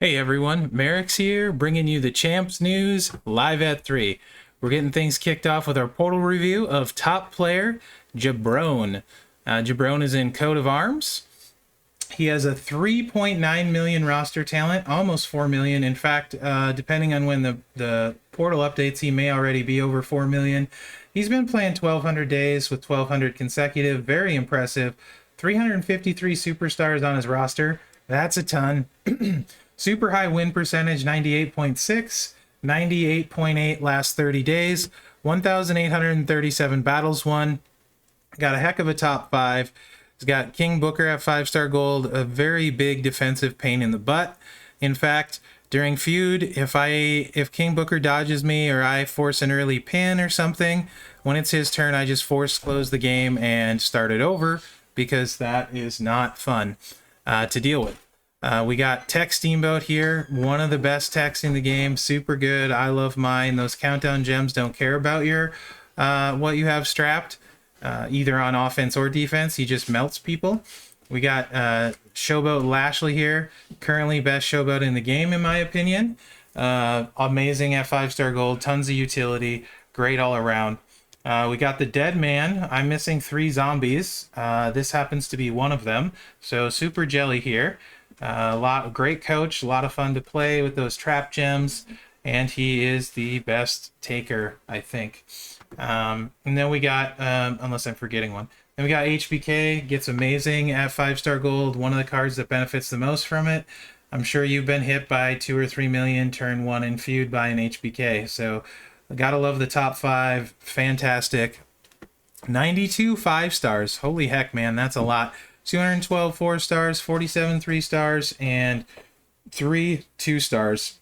Hey everyone, Mherex here, bringing you the Champs news live at 3. We're getting things kicked off with our portal review of top player Jabron. Jabron is in Coat of Arms. He has a 3.9 million roster talent, almost 4 million. In fact, depending on when the portal updates, he may already be over 4 million. He's been playing 1,200 days with 1,200 consecutive. Very impressive. 353 superstars on his roster. That's a ton. Super high win percentage, 98.6, 98.8 last 30 days, 1,837 battles won. Got a heck of a top 5. He's got King Booker at 5-star gold, a very big defensive pain in the butt. In fact, during feud, if King Booker dodges me or I force an early pin or something, when it's his turn, I just force close the game and start it over because that is not fun to deal with. We got Tech Steamboat here, one of the best techs in the game, super good. I love mine. Those countdown gems don't care about your what you have strapped, either on offense or defense. He just melts people. We got Showboat Lashley here, currently best Showboat in the game in my opinion. Amazing at 5-star gold, tons of utility, great all around. We got the Dead Man. I'm missing 3 zombies. This happens to be one of them, so super jelly here. Great coach, a lot of fun to play with those trap gems, and he is the best taker, I think. And then we got, unless I'm forgetting one, then we got HBK, gets amazing at 5-star gold, one of the cards that benefits the most from it. I'm sure you've been hit by 2 or 3 million turn 1 in feud by an HBK, so gotta love the top 5, fantastic. 92 5-stars, holy heck man, that's a lot. 212 4-stars, 47 3-stars, and 3 2-stars.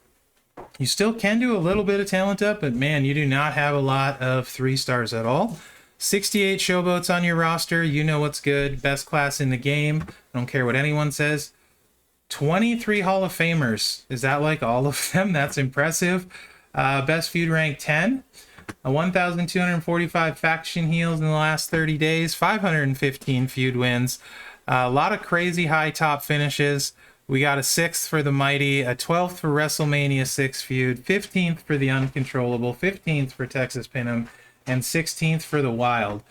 You still can do a little bit of talent up, but man, you do not have a lot of 3-stars at all. 68 Showboats on your roster, you know what's good, best class in the game, I don't care what anyone says. 23 Hall of Famers, is that like all of them? That's impressive. Best feud rank 10. 1,245 faction heals in the last 30 days, 515 feud wins. A lot of crazy high top finishes. We got a 6th for the Mighty, a 12th for WrestleMania 6 feud, 15th for the Uncontrollable, 15th for Texas Pinn'em, and 16th for the Wild.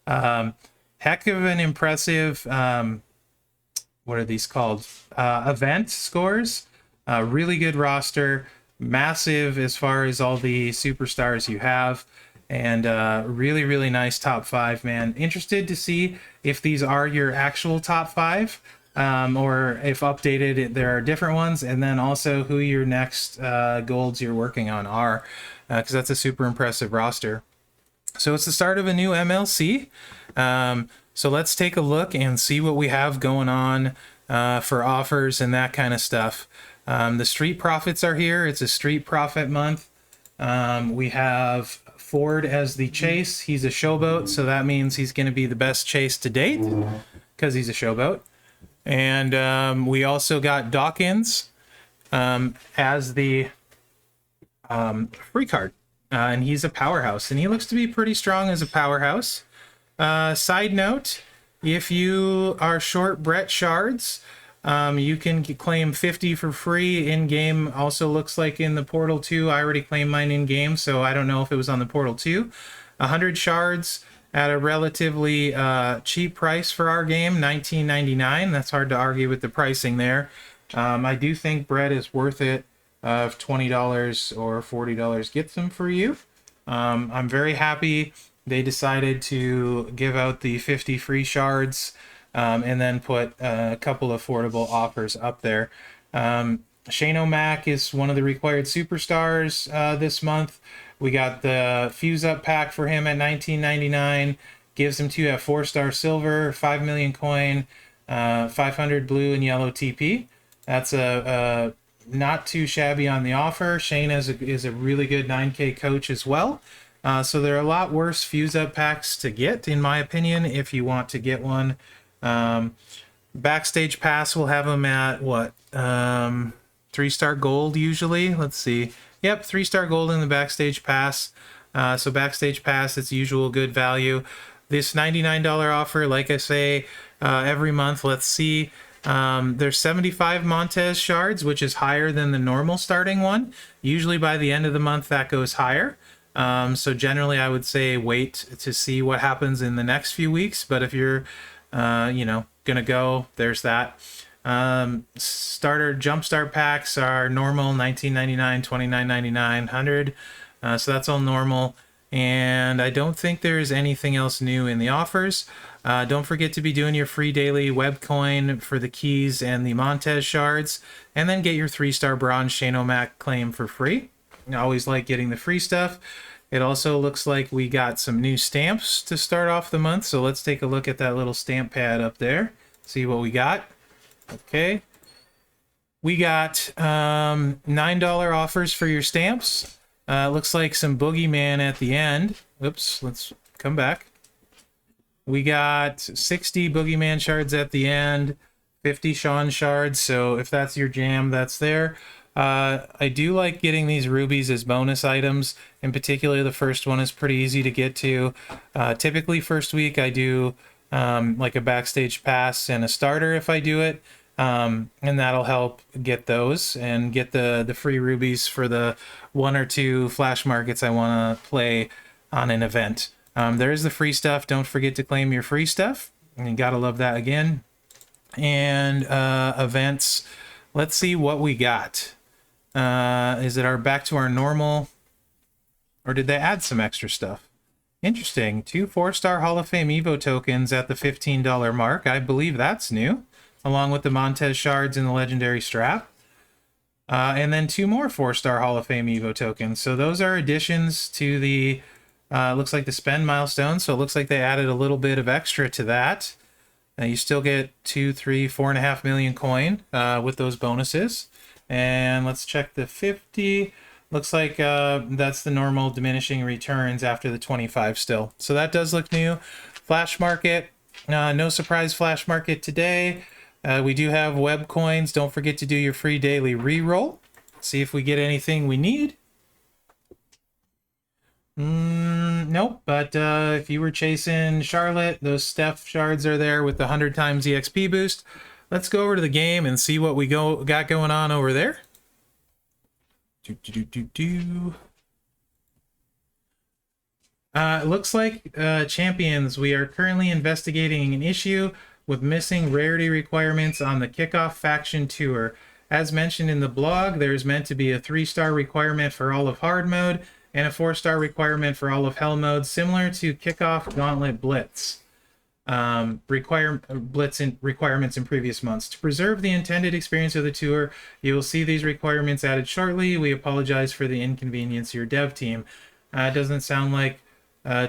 Heck of an impressive, what are these called? Event scores. Really good roster. Massive as far as all the superstars you have, and really nice top 5, man. Interested to see if these are your actual top 5, or if updated there are different ones, and then also who your next golds you're working on are, because that's a super impressive roster. So it's the start of a new MLC, so let's take a look and see what we have going on for offers and that kind of stuff. The Street Profits are here. It's a Street Profit month. We have Ford as the chase. He's a Showboat, so that means he's going to be the best chase to date because he's a Showboat. And we also got Dawkins as the free card. And he's a powerhouse, and he looks to be pretty strong as a powerhouse. Side note, if you are short Brett shards, you can claim 50 for free in game. Also looks like in the portal too. I already claimed mine in game, so I don't know if it was on the portal too. 100 shards at a relatively cheap price for our game, $19.99. That's hard to argue with the pricing there. I do think Brett is worth it. If $20 or $40 gets them for you. I'm very happy they decided to give out the 50 free shards. And then put a couple affordable offers up there. Shane O'Mac is one of the required superstars this month. We got the Fuse Up pack for him at $19.99. Gives him 2 at 4-star silver, 5 million coin, 500 blue and yellow TP. That's a not too shabby on the offer. Shane is a really good 9K coach as well. So there are a lot worse Fuse Up packs to get, in my opinion, if you want to get one. Backstage pass will have them at what, 3-star gold usually. Let's see, yep, 3-star gold in the backstage pass. So backstage pass, it's usual good value. This $99 offer, like I say, every month. Let's see, There's 75 Montez shards, which is higher than the normal starting one. Usually by the end of the month, that goes higher. So generally, I would say wait to see what happens in the next few weeks. But if you're, gonna go, there's that. Starter jumpstart packs are normal, $19.99, $29.99, $100. So that's all normal. And I don't think there's anything else new in the offers. Don't forget to be doing your free daily web coin for the keys and the Montez shards, and then get your 3-star bronze Shane O'Mac claim for free. I always like getting the free stuff. It also looks like we got some new stamps to start off the month, so let's take a look at that little stamp pad up there, see what we got. Okay, we got $9 offers for your stamps. Looks like some Boogeyman at the end. Oops, let's come back. We got 60 Boogeyman shards at the end, 50 Sean shards, so if that's your jam, that's there. I do like getting these rubies as bonus items. In particular, the first one is pretty easy to get to. Typically, first week I do like a backstage pass and a starter if I do it. And that'll help get those and get the free rubies for the 1 or 2 flash markets I want to play on an event. There is the free stuff. Don't forget to claim your free stuff. And you gotta love that again. And events. Let's see what we got. Is it back to our normal, or did they add some extra stuff? Interesting. 2 4-star Hall of Fame Evo tokens at the $15 mark. I believe that's new, along with the Montez shards and the legendary strap. And then 2 more 4-star Hall of Fame Evo tokens. So those are additions to the, looks like the spend milestone. So it looks like they added a little bit of extra to that. You still get 2, 3, 4.5 million coin with those bonuses. And let's check the 50. Looks like that's the normal diminishing returns after the 25 still. So that does look new. Flash market, no surprise flash market today. We do have web coins. Don't forget to do your free daily reroll. See if we get anything we need. Nope, but if you were chasing Charlotte, those Steph shards are there with the 100 times EXP boost. Let's go over to the game and see what we got going on over there. It looks like champions, we are currently investigating an issue with missing rarity requirements on the Kickoff Faction Tour. As mentioned in the blog, there's meant to be a 3-star requirement for all of Hard Mode and a 4-star requirement for all of Hell Mode, similar to Kickoff Gauntlet Blitz. Requirements in previous months. To preserve the intended experience of the tour, you will see these requirements added shortly. We apologize for the inconvenience to your dev team. It doesn't sound like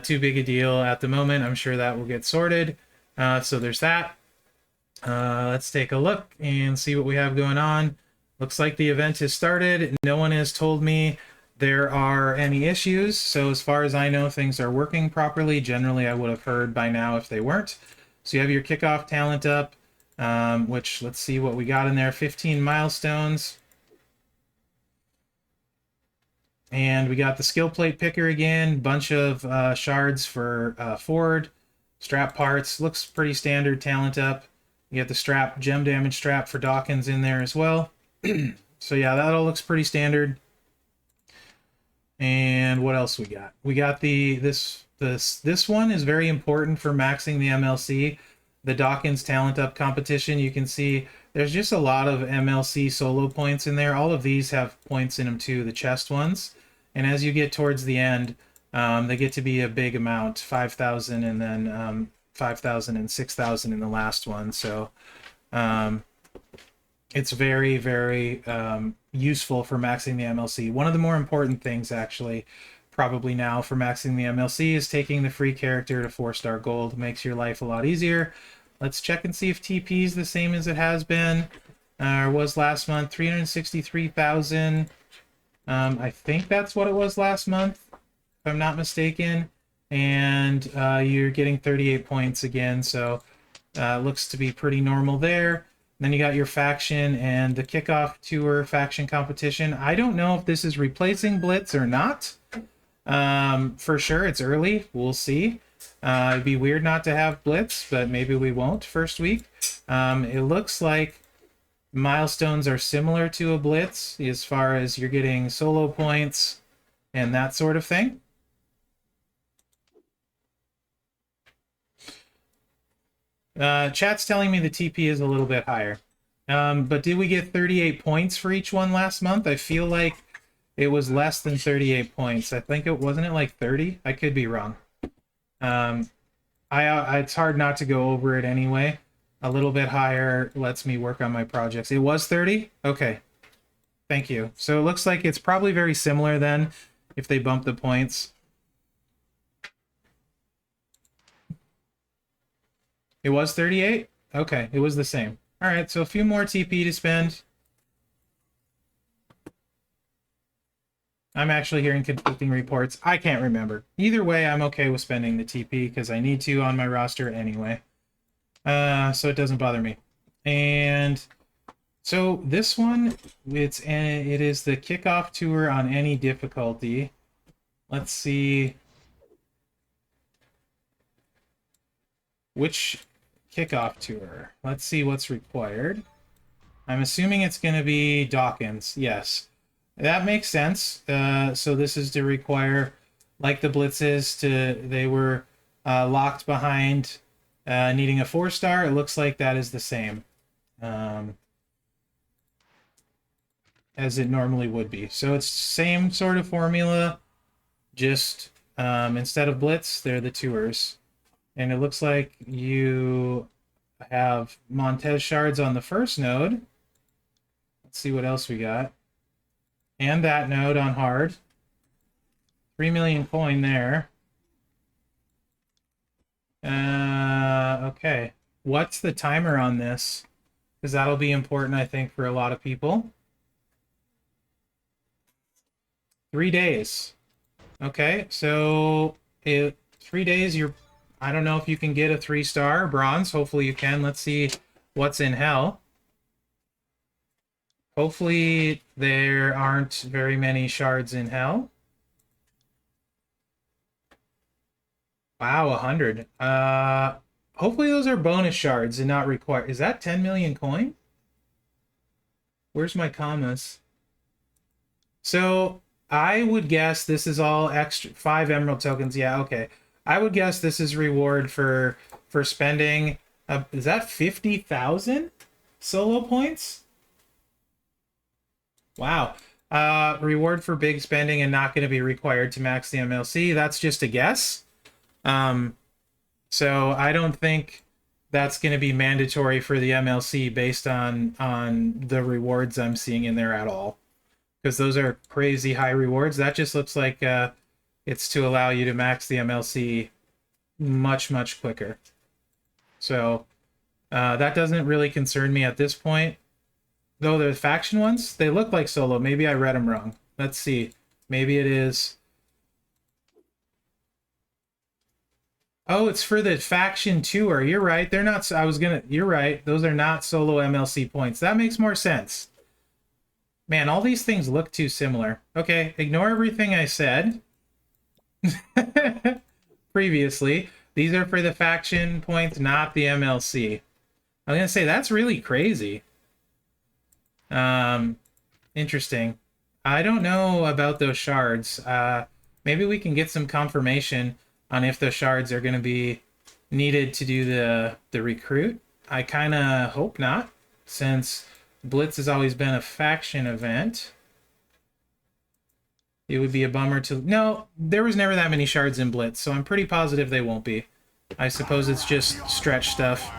too big a deal at the moment. I'm sure that will get sorted. So there's that. Let's take a look and see what we have going on. Looks like the event has started. No one has told me there are any issues, so as far as I know, things are working properly. Generally, I would have heard by now if they weren't. So you have your kickoff talent up, which, let's see what we got in there. 15 milestones. And we got the skill plate picker again, bunch of shards for Ford, strap parts. Looks pretty standard talent up. You got the strap, gem damage strap for Dawkins in there as well. So yeah, that all looks pretty standard. And what else we got? We got this one is very important for maxing the MLC. The Dawkins Talent Up competition. You can see there's just a lot of MLC solo points in there. All of these have points in them too, the chest ones. And as you get towards the end, they get to be a big amount, 5,000 and then 5,000 and 6,000 in the last one. So it's very, very useful for maxing the MLC. One of the more important things, actually, probably now for maxing the MLC is taking the free character to 4-star gold. Makes your life a lot easier. Let's check and see if TP is the same as it has been or was last month. 363,000. I think that's what it was last month, if I'm not mistaken. And you're getting 38 points again, so looks to be pretty normal there. Then you got your faction and the kickoff tour faction competition. I don't know if this is replacing Blitz or not. For sure, it's early. We'll see. It'd be weird not to have Blitz, but maybe we won't first week. It looks like milestones are similar to a Blitz as far as you're getting solo points and that sort of thing. Chat's telling me the TP is a little bit higher. But did we get 38 points for each one last month? I feel like it was less than 38 points. I think it wasn't it like 30? I could be wrong. It's hard not to go over it anyway. A little bit higher lets me work on my projects. It was 30? Okay. Thank you. So it looks like it's probably very similar then if they bump the points. It was 38? Okay, it was the same. All right, so a few more TP to spend. I'm actually hearing conflicting reports. I can't remember. Either way, I'm okay with spending the TP because I need to on my roster anyway. So it doesn't bother me. And so this one, it is the kickoff tour on any difficulty. Let's see which kickoff tour. Let's see what's required. I'm assuming it's going to be Dawkins. Yes, that makes sense. So this is to require, like the Blitzes, they were locked behind needing a 4-star. It looks like that is the same as it normally would be. So it's same sort of formula, just instead of Blitz, they're the tours. And it looks like you have Montez shards on the first node. Let's see what else we got. And that node on hard. 3 million coin there. Okay. What's the timer on this? Because that'll be important, I think, for a lot of people. 3 days. Okay, so 3 days, I don't know if you can get a 3-star bronze. Hopefully you can. Let's see what's in hell. Hopefully there aren't very many shards in hell. Wow, 100. Hopefully those are bonus shards and not required. Is that 10 million coin? Where's my commas? So I would guess this is all extra 5 emerald tokens. Yeah, okay. I would guess this is reward for spending. Is that 50,000 solo points? Wow. Reward for big spending and not going to be required to max the MLC. That's just a guess. So I don't think that's going to be mandatory for the MLC based on the rewards I'm seeing in there at all. Because those are crazy high rewards. That just looks like it's to allow you to max the MLC much, much quicker. So that doesn't really concern me at this point. Though the faction ones, they look like solo. Maybe I read them wrong. Let's see. Maybe it is. Oh, it's for the faction tour. You're right. They're not. You're right. Those are not solo MLC points. That makes more sense. Man, all these things look too similar. Okay, ignore everything I said previously. These are for the faction points, not the MLC. I'm gonna say that's really crazy. Interesting. I don't know about those shards. Maybe we can get some confirmation on if those shards are going to be needed to do the recruit. I kind of hope not, since Blitz has always been a faction event. It would be a bummer to... No, there was never that many shards in Blitz, so I'm pretty positive they won't be. I suppose it's just stretch stuff.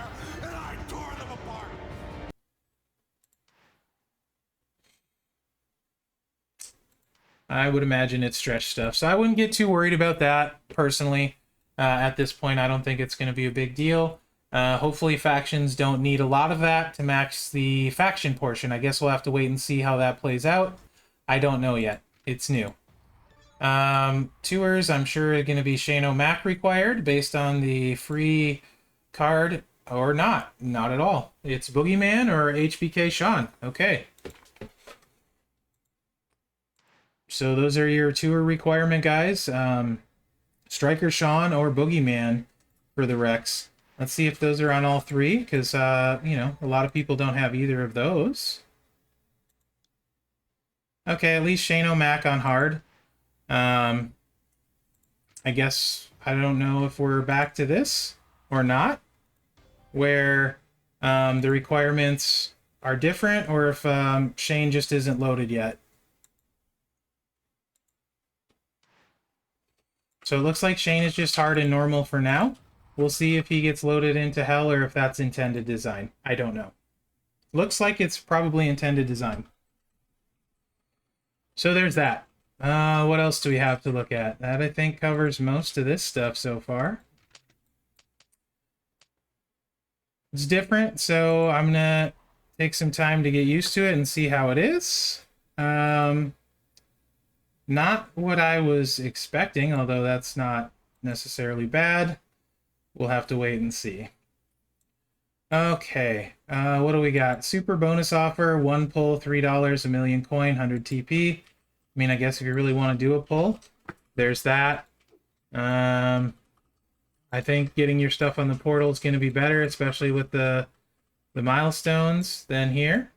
I would imagine it's stretch stuff. So I wouldn't get too worried about that, personally. At this point, I don't think it's going to be a big deal. Hopefully factions don't need a lot of that to max the faction portion. I guess we'll have to wait and see how that plays out. I don't know yet. It's new. Tours, I'm sure, are going to be Shano Mac required based on the free card, or not. Not at all. It's Boogeyman or HBK Sean. Okay. So those are your tour requirement guys. Striker Sean or Boogeyman for the Rex. Let's see if those are on all three, because, you know, a lot of people don't have either of those. Okay, at least Shane O'Mac on hard. I guess I don't know if we're back to this or not, where the requirements are different, or if Shane just isn't loaded yet. So it looks like Shane is just hard and normal for now. We'll see if he gets loaded into hell or if that's intended design. I don't know. Looks like it's probably intended design. So there's that. What else do we have to look at? That, I think, covers most of this stuff so far. It's different, so I'm going to take some time to get used to it and see how it is. Not what I was expecting, although that's not necessarily bad. We'll have to wait and see. Okay, what do we got? Super bonus offer, 1 pull, $3, a million coin, 100 TP. I mean, I guess if you really want to do a pull, there's that. I think getting your stuff on the portal is going to be better, especially with the milestones than here.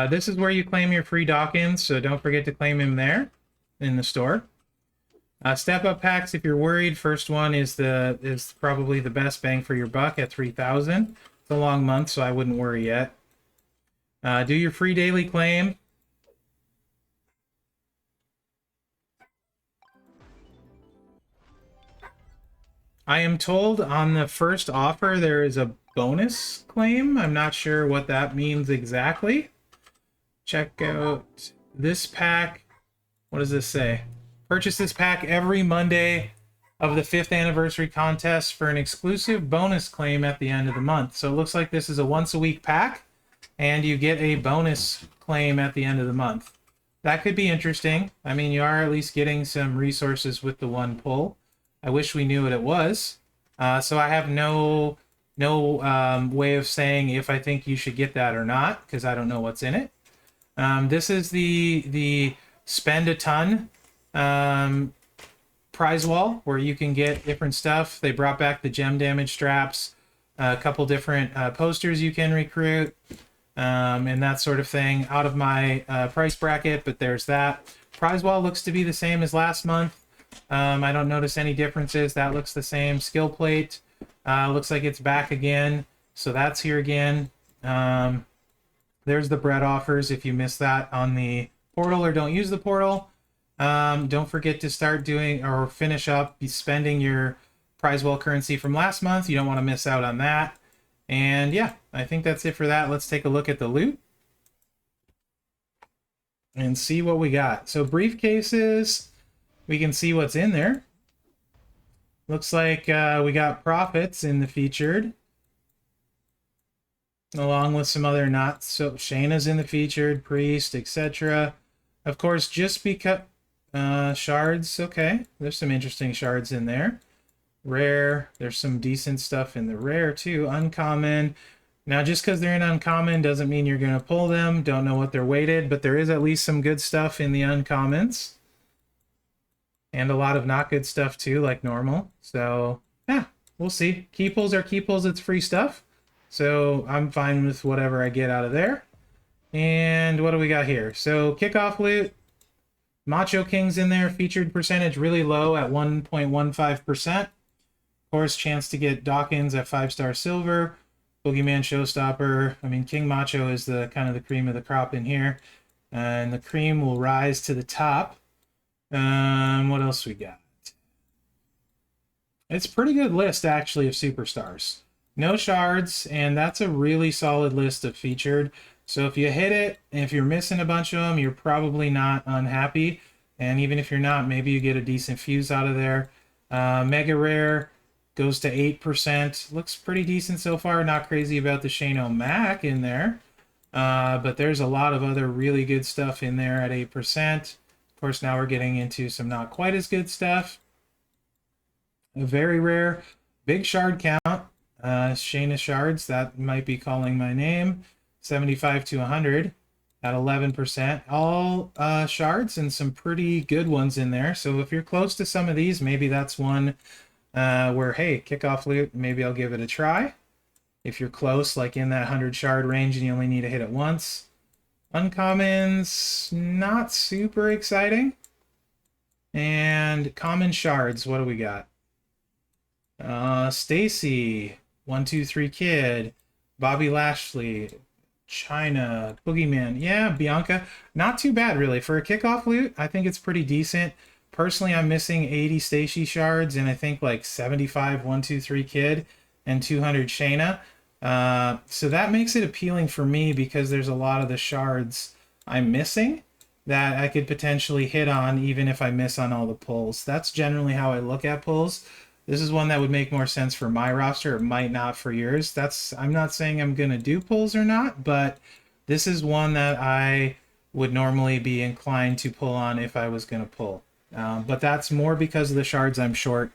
This is where you claim your free dock-ins, so don't forget to claim him there in the store. Step-up packs, if you're worried, first one is probably the best bang for your buck at 3,000. It's a long month, so I wouldn't worry yet. Do your free daily claim. I am told on the first offer there is a bonus claim. I'm not sure what that means exactly. Check out this pack. What does this say? Purchase this pack every Monday of the 5th anniversary contest for an exclusive bonus claim at the end of the month. So it looks like this is a once-a-week pack, and you get a bonus claim at the end of the month. That could be interesting. I mean, you are at least getting some resources with the one pull. I wish we knew what it was. So I have no way of saying if I think you should get that or not, because I don't know what's in it. This is the spend a ton prize wall, where you can get different stuff. They brought back the gem damage straps, a couple different posters you can recruit, and that sort of thing. Out of my price bracket, but there's that. Prize wall looks to be the same as last month. I don't notice any differences. That looks the same. Skill plate looks like it's back again, so that's here again. There's the bread offers if you missed that on the portal or don't use the portal. Don't forget to start doing or finish up spending your prize wall currency from last month. You don't want to miss out on that. And yeah, I think that's it for that. Let's take a look at the loot and see what we got. So briefcases, we can see what's in there. Looks like we got profits in the featured, along with some other not so. Shayna's in the featured, priest, etc. Of course, just because shards. Okay, there's some interesting shards in there. Rare, there's some decent stuff in the rare too. Uncommon. Now, just because they're in uncommon doesn't mean you're going to pull them. Don't know what they're weighted, but there is at least some good stuff in the uncommons. And a lot of not good stuff too, like normal. So, yeah, we'll see. Key pulls are key pulls. It's free stuff. So, I'm fine with whatever I get out of there. And what do we got here? So, kickoff loot. Macho King's in there. Featured percentage really low at 1.15%. Of course, chance to get Dawkins at 5-star silver. Boogeyman Showstopper. I mean, King Macho is the kind of the cream of the crop in here. And the cream will rise to the top. What else we got? It's a pretty good list, actually, of superstars. No shards, and that's a really solid list of featured. So if you hit it, and if you're missing a bunch of them, you're probably not unhappy. And even if you're not, maybe you get a decent fuse out of there. Mega Rare goes to 8%. Looks pretty decent so far. Not crazy about the Shane O'Mac in there. But there's a lot of other really good stuff in there at 8%. Of course, now we're getting into some not quite as good stuff. A very rare. Big shard count. Shayna shards. That might be calling my name. 75 to 100. at 11%. All shards and some pretty good ones in there. So if you're close to some of these, maybe that's one where, hey, kickoff loot, maybe I'll give it a try. If you're close, like in that 100 shard range and you only need to hit it once. Uncommons, not super exciting. And common shards, what do we got? Stacy, 123 Kid, Bobby Lashley, China, Boogeyman. Yeah, Bianca. Not too bad, really. For a kickoff loot, I think it's pretty decent. Personally, I'm missing 80 Stacy shards and I think like 75 123 Kid and 200 Shayna. So that makes it appealing for me because there's a lot of the shards I'm missing that I could potentially hit on even if I miss on all the pulls. That's generally how I look at pulls. This is one that would make more sense for my roster. It might not for yours. I'm not saying I'm going to do pulls or not, but this is one that I would normally be inclined to pull on if I was going to pull. But that's more because of the shards I'm short.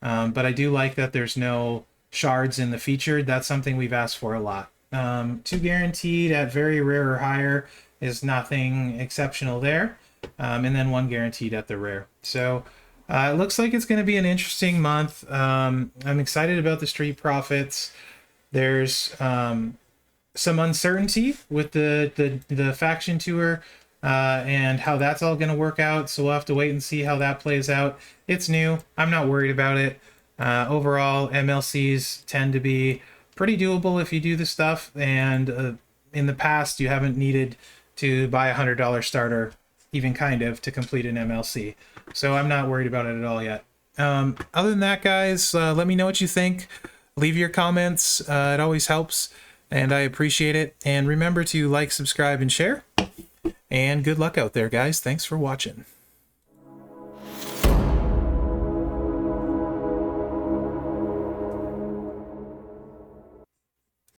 But I do like that there's no shards in the featured. That's something we've asked for a lot. 2 guaranteed at very rare or higher is nothing exceptional there. And then 1 guaranteed at the rare. So it looks like it's going to be an interesting month. I'm excited about the Street Profits. There's some uncertainty with the faction tour and how that's all going to work out. So we'll have to wait and see how that plays out. It's new. I'm not worried about it. Overall, MLCs tend to be pretty doable if you do the stuff. And in the past, you haven't needed to buy a $100 starter, even kind of, to complete an MLC. So I'm not worried about it at all yet. Other than that, guys, let me know what you think. Leave your comments. It always helps, and I appreciate it. And remember to like, subscribe, and share. And good luck out there, guys. Thanks for watching.